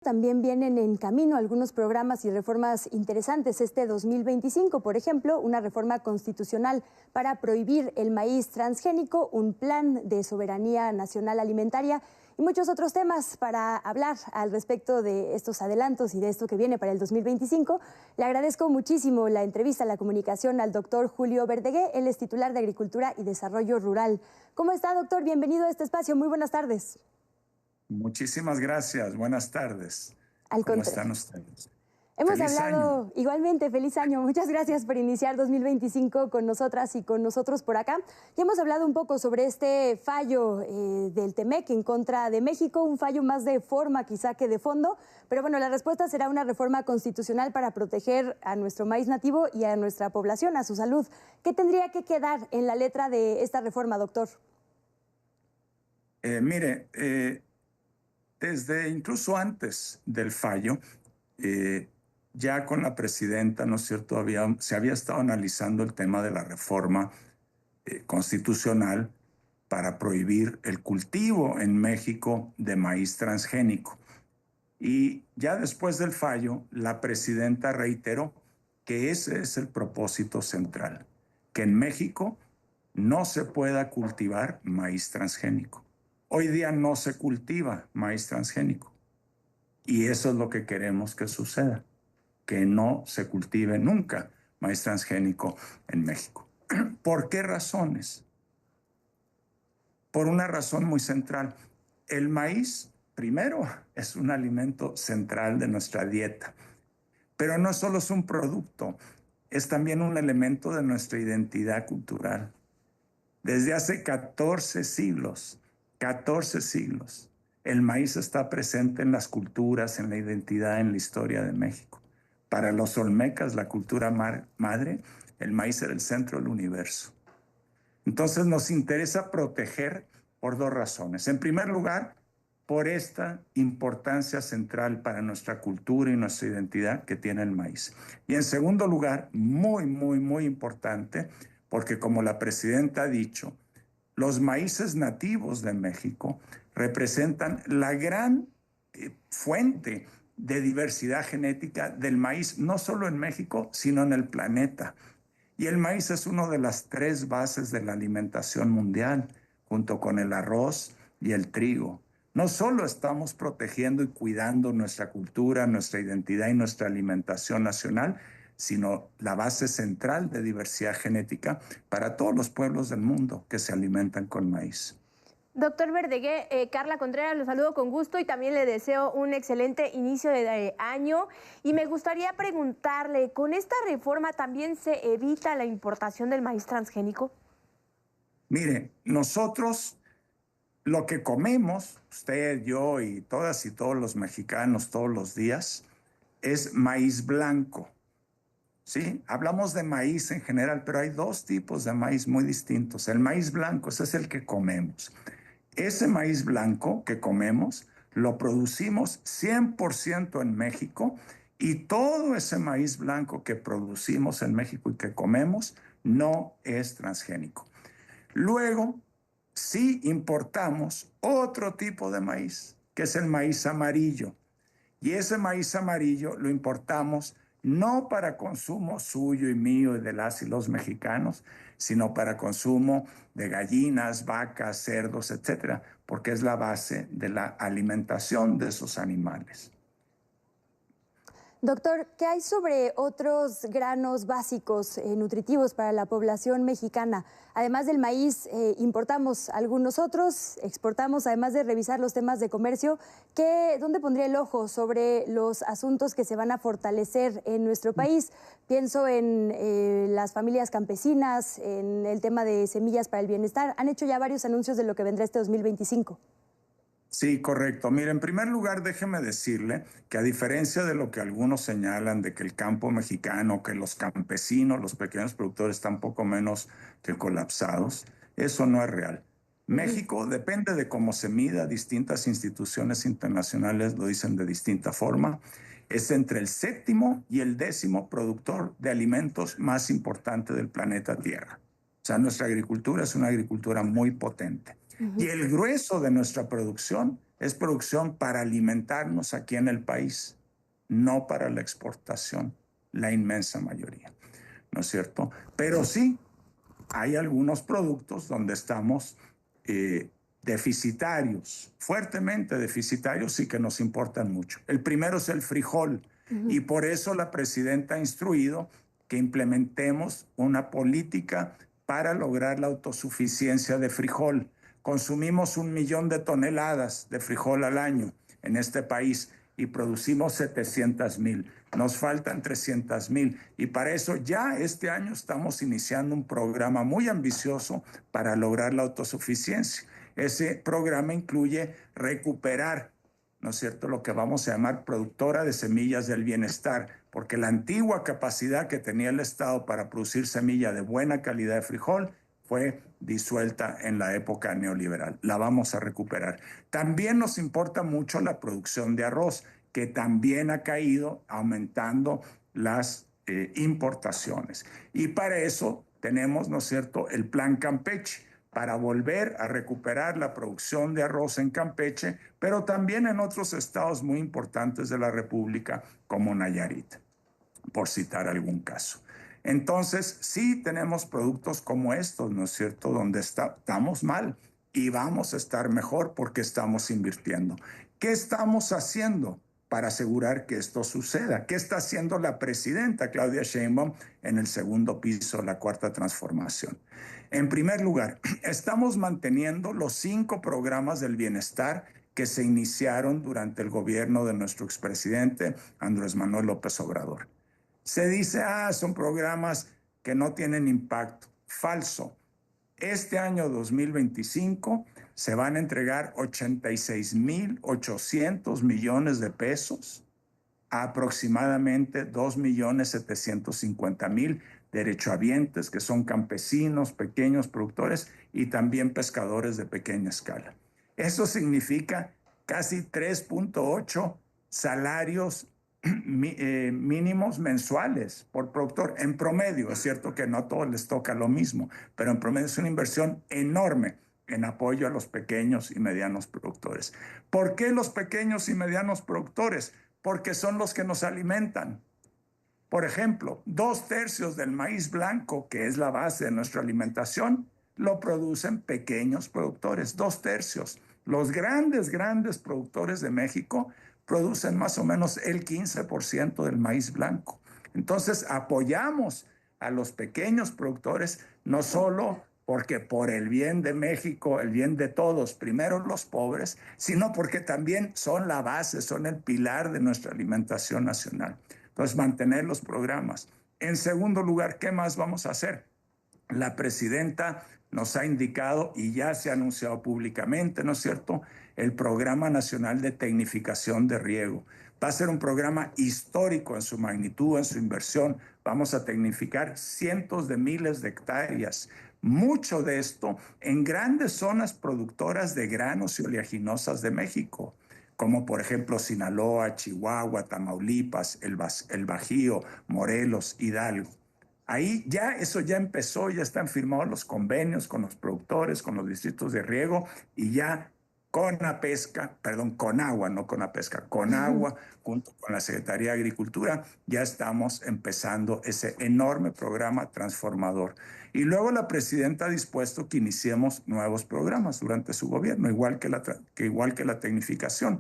también vienen en camino algunos programas y reformas interesantes. Este 2025, por ejemplo, una reforma constitucional para prohibir el maíz transgénico, un plan de soberanía nacional alimentaria y muchos otros temas. Para hablar al respecto de estos adelantos y de esto que viene para el 2025, le agradezco muchísimo la entrevista, la comunicación al doctor Julio Verdegué. Él es titular de Agricultura y Desarrollo Rural. ¿Cómo está, doctor? Bienvenido a este espacio. Muy buenas tardes. Muchísimas gracias. Buenas tardes. ¿Cómo están ustedes? Hemos hablado igualmente, feliz año. Muchas gracias por iniciar 2025 con nosotras y con nosotros por acá. Ya hemos hablado un poco sobre este fallo del TEMEC en contra de México, un fallo más de forma quizá que de fondo, pero bueno, la respuesta será una reforma constitucional para proteger a nuestro maíz nativo y a nuestra población, a su salud. ¿Qué tendría que quedar en la letra de esta reforma, doctor? Desde incluso antes del fallo, ya con la presidenta, ¿no es cierto?, se había estado analizando el tema de la reforma constitucional para prohibir el cultivo en México de maíz transgénico. Y ya después del fallo, la presidenta reiteró que ese es el propósito central, que en México no se pueda cultivar maíz transgénico. Hoy día no se cultiva maíz transgénico y eso es lo que queremos que suceda, que no se cultive nunca maíz transgénico en México. ¿Por qué razones? Por una razón muy central. El maíz, primero, es un alimento central de nuestra dieta, pero no solo es un producto, es también un elemento de nuestra identidad cultural. Desde hace 14 siglos, el maíz está presente en las culturas, en la identidad, en la historia de México. Para los olmecas, la cultura madre, el maíz era el centro del universo. Entonces nos interesa proteger por dos razones. En primer lugar, por esta importancia central para nuestra cultura y nuestra identidad que tiene el maíz. Y en segundo lugar, muy importante, porque como la presidenta ha dicho, los maíces nativos de México representan la gran fuente de diversidad genética del maíz, no solo en México, sino en el planeta. Y el maíz es una de las 3 bases de la alimentación mundial, junto con el arroz y el trigo. No solo estamos protegiendo y cuidando nuestra cultura, nuestra identidad y nuestra alimentación nacional, sino la base central de diversidad genética para todos los pueblos del mundo que se alimentan con maíz. Doctor Verdegué, Carla Contreras, lo saludo con gusto y también le deseo un excelente inicio de año. Y me gustaría preguntarle, ¿con esta reforma también se evita la importación del maíz transgénico? Mire, nosotros lo que comemos, usted, yo y todas y todos los mexicanos todos los días, es maíz blanco. Sí, hablamos de maíz en general, pero hay 2 tipos de maíz muy distintos. El maíz blanco, ese es el que comemos. Ese maíz blanco que comemos lo producimos 100% en México y todo ese maíz blanco que producimos en México y que comemos no es transgénico. Luego, sí importamos otro tipo de maíz, que es el maíz amarillo. Y ese maíz amarillo lo importamos no para consumo suyo y mío y de las y los mexicanos, sino para consumo de gallinas, vacas, cerdos, etcétera, porque es la base de la alimentación de esos animales. Doctor, ¿qué hay sobre otros granos básicos nutritivos para la población mexicana? Además del maíz, importamos algunos otros, exportamos, además de revisar los temas de comercio. ¿Dónde pondría el ojo sobre los asuntos que se van a fortalecer en nuestro país? Pienso en las familias campesinas, en el tema de semillas para el bienestar. Han hecho ya varios anuncios de lo que vendrá este 2025. Sí, correcto. Mire, en primer lugar, déjeme decirle que a diferencia de lo que algunos señalan de que el campo mexicano, que los campesinos, los pequeños productores están poco menos que colapsados, eso no es real. México depende de cómo se mida, distintas instituciones internacionales lo dicen de distinta forma, es entre el 7º y el 10º productor de alimentos más importante del planeta Tierra. O sea, nuestra agricultura es una agricultura muy potente. Y el grueso de nuestra producción es producción para alimentarnos aquí en el país, no para la exportación, la inmensa mayoría, ¿no es cierto? Pero sí, hay algunos productos donde estamos deficitarios, fuertemente deficitarios y que nos importan mucho. El primero es el frijol y por eso la presidenta ha instruido que implementemos una política para lograr la autosuficiencia de frijol. Consumimos 1 millón de toneladas de frijol al año en este país y producimos 700,000. Nos faltan 300,000 y para eso ya este año estamos iniciando un programa muy ambicioso para lograr la autosuficiencia. Ese programa incluye recuperar, ¿no es cierto?, lo que vamos a llamar productora de semillas del bienestar, porque la antigua capacidad que tenía el Estado para producir semilla de buena calidad de frijol fue disuelta en la época neoliberal. La vamos a recuperar. También nos importa mucho la producción de arroz, que también ha caído, aumentando las importaciones. Y para eso tenemos, ¿no es cierto?, el Plan Campeche, para volver a recuperar la producción de arroz en Campeche, pero también en otros estados muy importantes de la República, como Nayarit, por citar algún caso. Entonces, sí tenemos productos como estos, ¿no es cierto?, donde estamos mal y vamos a estar mejor porque estamos invirtiendo. ¿Qué estamos haciendo para asegurar que esto suceda? ¿Qué está haciendo la presidenta Claudia Sheinbaum en el segundo piso de la Cuarta Transformación? En primer lugar, estamos manteniendo los 5 programas del bienestar que se iniciaron durante el gobierno de nuestro expresidente Andrés Manuel López Obrador. Se dice, son programas que no tienen impacto. Falso. Este año 2025 se van a entregar 86,800 millones de pesos a aproximadamente 2,750,000 derechohabientes, que son campesinos, pequeños productores y también pescadores de pequeña escala. Eso significa casi 3.8 salarios mínimos mensuales por productor, en promedio. Es cierto que no a todos les toca lo mismo, pero en promedio es una inversión enorme en apoyo a los pequeños y medianos productores. ¿Por qué los pequeños y medianos productores? Porque son los que nos alimentan. Por ejemplo, 2/3 del maíz blanco, que es la base de nuestra alimentación, lo producen pequeños productores, 2/3. Los grandes productores de México producen más o menos el 15% del maíz blanco. Entonces, apoyamos a los pequeños productores, no solo porque por el bien de México, el bien de todos, primero los pobres, sino porque también son la base, son el pilar de nuestra alimentación nacional. Entonces, mantener los programas. En segundo lugar, ¿qué más vamos a hacer? La presidenta nos ha indicado y ya se ha anunciado públicamente, ¿no es cierto?, el Programa Nacional de Tecnificación de Riego. Va a ser un programa histórico en su magnitud, en su inversión. Vamos a tecnificar cientos de miles de hectáreas. Mucho de esto en grandes zonas productoras de granos y oleaginosas de México, como por ejemplo Sinaloa, Chihuahua, Tamaulipas, el Bajío, Morelos, Hidalgo. Ahí ya eso ya empezó, ya están firmados los convenios con los productores, con los distritos de riego y ya Conagua, no Conapesca, Conagua, junto con la Secretaría de Agricultura, ya estamos empezando ese enorme programa transformador. Y luego la presidenta ha dispuesto que iniciemos nuevos programas durante su gobierno, igual que la tecnificación.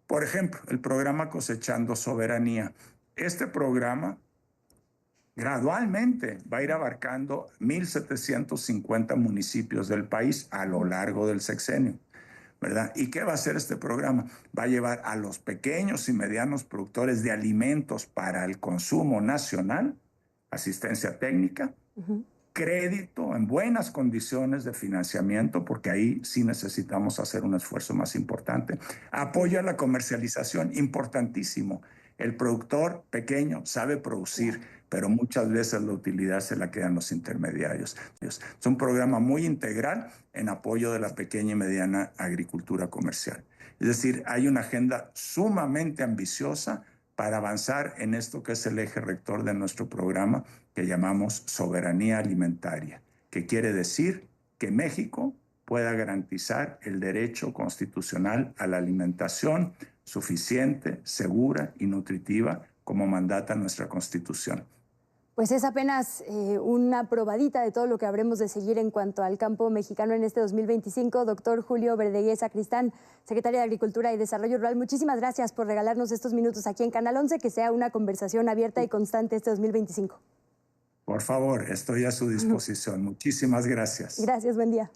Por ejemplo, el programa Cosechando Soberanía. Este programa gradualmente va a ir abarcando 1,750 municipios del país a lo largo del sexenio, ¿verdad? ¿Y qué va a hacer este programa? Va a llevar a los pequeños y medianos productores de alimentos para el consumo nacional, asistencia técnica, crédito en buenas condiciones de financiamiento, porque ahí sí necesitamos hacer un esfuerzo más importante, apoyo a la comercialización, importantísimo. El productor pequeño sabe producir, pero muchas veces la utilidad se la quedan los intermediarios. Es un programa muy integral en apoyo de la pequeña y mediana agricultura comercial. Es decir, hay una agenda sumamente ambiciosa para avanzar en esto que es el eje rector de nuestro programa, que llamamos soberanía alimentaria, que quiere decir que México pueda garantizar el derecho constitucional a la alimentación suficiente, segura y nutritiva, como mandata nuestra Constitución. Pues es apenas una probadita de todo lo que habremos de seguir en cuanto al campo mexicano en este 2025. Doctor Julio Verdegué Sacristán, secretario de Agricultura y Desarrollo Rural, muchísimas gracias por regalarnos estos minutos aquí en Canal 11, que sea una conversación abierta y constante este 2025. Por favor, estoy a su disposición. Muchísimas gracias. Gracias, buen día.